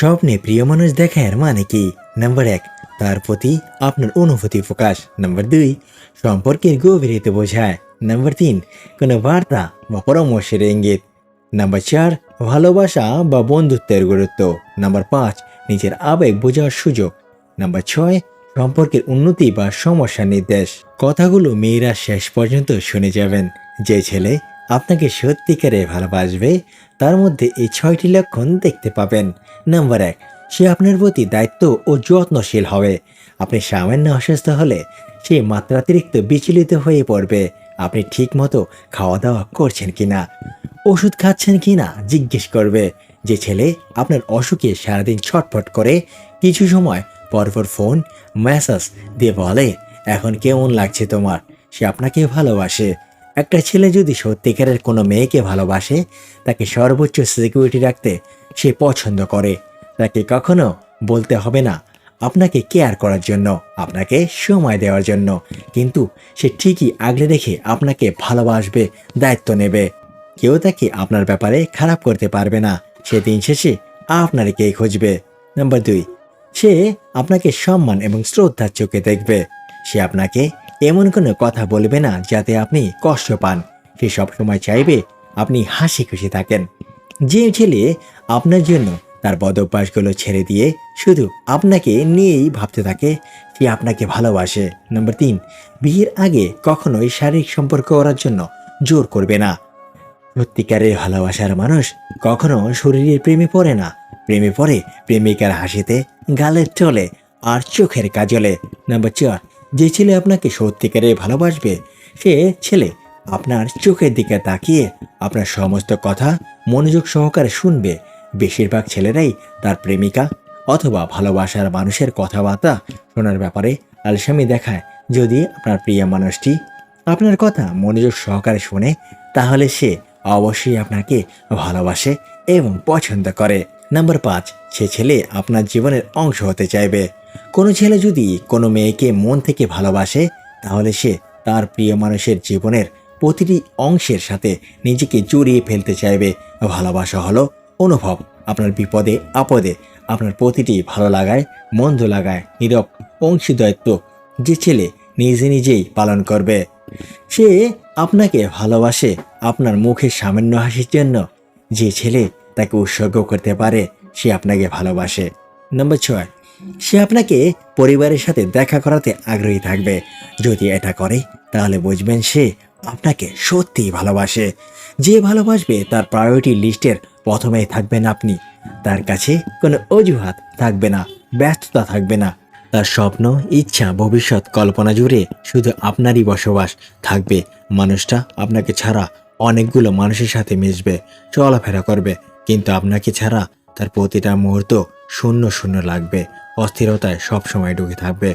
স্বপ্নে প্রিয় মানুষ দেখার মানে কি? নাম্বার ১, তার প্রতি আপনার অনুভূতি প্রকাশ। নাম্বার ২, সম্পর্কের গভীরতা বোঝায়। নাম্বার ৩, কোনো বার্তা বা পরামর্শের ইঙ্গিত। নাম্বার ৪, ভালোবাসা বা বন্ধুত্বের গুরুত্ব। নাম্বার ৫, নিজের আবেগ বোঝার সুযোগ। নাম্বার ৬, সম্পর্কের উন্নতি বা সমস্যা নির্দেশ। কথাগুলো মেয়েরা শেষ পর্যন্ত শুনে যাবেন। যে ছেলে আপনাকে সত্যিকারে ভালোবাসবে তার মধ্যে এই ৬টি লক্ষণ দেখতে পাবেন। নাম্বার ১, সে আপনার প্রতি দায়িত্ব ও যত্নশীল হবে। আপনি সামান্য অসুস্থ হলে সে মাত্রাতিরিক্ত বিচলিত হয়ে পড়বে। আপনি ঠিক মতো খাওয়া দাওয়া করছেন কিনা, ওষুধ খাচ্ছেন কিনা জিজ্ঞেস করবে। যে ছেলে আপনার অসুখে সারাদিন ছটফট করে কিছু সময় পরপর ফোন মেসেজ দিয়ে বলে এখন কেমন লাগছে তোমার, সে আপনাকে ভালোবাসে। একটা ছেলে যদি সত্যিকারের কোনো মেয়েকে ভালোবাসে তাকে সর্বোচ্চ সিকিউরিটি রাখতে সে পছন্দ করে। তাকে কখনো বলতে হবে না আপনাকে কেয়ার করার জন্য, আপনাকে সময় দেওয়ার জন্য, কিন্তু সে ঠিকই আগলে রেখে আপনাকে ভালোবাসবে, দায়িত্ব নেবে। কেউ তাকে আপনার ব্যাপারে খারাপ করতে পারবে না। সে দিন শেষে আপনারকেই খুঁজবে। নাম্বার ২, সে আপনাকে সম্মান এবং শ্রদ্ধার চোখে দেখবে। সে আপনাকে এমন কোনো কথা বলবে না যাতে আপনি কষ্ট পান। সে সবসময় চাইবে আপনি হাসি খুশি থাকেন। যে ছেলে আপনার জন্য তার বদ অভ্যাসগুলো ছেড়ে দিয়ে শুধু আপনাকে নিয়েই ভাবতে থাকে সে আপনাকে ভালোবাসে। নাম্বার ৩, বিয়ের আগে কখনোই শারীরিক সম্পর্ক করার জন্য জোর করবে না। সত্যিকারের ভালোবাসার মানুষ কখনো শরীরের প্রেমে পড়ে না। প্রেমে পড়ে প্রেমিকার হাসিতে, গালের চলে আর চোখের কাজলে। নাম্বার ৪, যে ছেলে আপনাকে সত্যিকারের ভালোবাসবে সে ছেলে আপনার চোখের দিকে তাকিয়ে আপনার সমস্ত কথা মনোযোগ সহকারে শুনবে। বেশিরভাগ ছেলেরাই তার প্রেমিকা অথবা ভালোবাসার মানুষের কথাবার্তা শোনার ব্যাপারে আলসামি দেখায়। যদি আপনার প্রিয় মানুষটি আপনার কথা মনোযোগ সহকারে শোনে তাহলে সে অবশ্যই আপনাকে ভালোবাসে এবং পছন্দ করে। নাম্বার ৫, সে ছেলে আপনার জীবনের অংশ হতে চাইবে। কোনো ছেলে যদি কোনো মেয়েকে মন থেকে ভালোবাসে তাহলে সে তার প্রিয় মানুষের জীবনের প্রতিটি অংশের সাথে নিজেকে জড়িয়ে ফেলতে চাইবে। ভালোবাসা হলো অনুভব। আপনার বিপদে আপদে আপনার প্রতিটি ভালো লাগায় মন্দ লাগায় নীরব অংশীদারিত্ব যে ছেলে নিজে নিজেই পালন করবে। সে আপনাকে ভালোবাসে আপনার মুখের সামান্য হাসির জন্য। যে ছেলে তাকে উৎসর্গ করতে পারে সে আপনাকে ভালোবাসে। নাম্বার ৬, সে আপনাকে পরিবারের সাথে দেখা করাতে আগ্রহী থাকবে। যদি এটা করে তাহলে বুঝবেন সে আপনাকে সত্যিই ভালোবাসে। যে ভালোবাসবে তার প্রায়োরিটি লিস্টের প্রথমেই থাকবেন আপনি। তার কাছে কোনো অজুহাত থাকবে না, ব্যস্ততা থাকবে না। তার স্বপ্ন, ইচ্ছা, ভবিষ্যৎ, কল্পনা জুড়ে শুধু আপনারই বসবাস থাকবে। মানুষটা আপনাকে ছাড়া অনেকগুলো মানুষের সাথে মিশবে, চলাফেরা করবে, কিন্তু আপনাকে ছাড়া তার প্রতিটা মুহূর্ত শূন্য শূন্য লাগবে, অস্থিরতায় সবসময় ঢুকে থাকবে।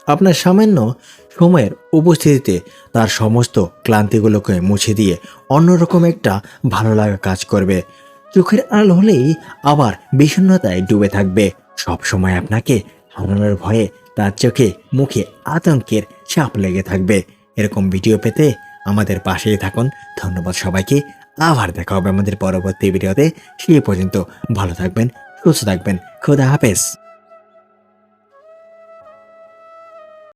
আপনার সামান্য সময়ের উপস্থিতিতে তার সমস্ত ক্লান্তিগুলোকে মুছে দিয়ে অন্যরকম একটা ভালো লাগা কাজ করবে। চোখের আড়াল হলেই আবার বিষণ্ণতায় ডুবে থাকবে। সবসময় আপনাকে হারানোর ভয়ে তার চোখে মুখে আতঙ্কের চাপ লেগে থাকবে। এরকম ভিডিও পেতে আমাদের পাশেই থাকুন। ধন্যবাদ সবাইকে। আবার দেখা হবে আমাদের পরবর্তী ভিডিওতে। সেই পর্যন্ত ভালো থাকবেন, সুস্থ থাকবেন। খোদা হাফেজ।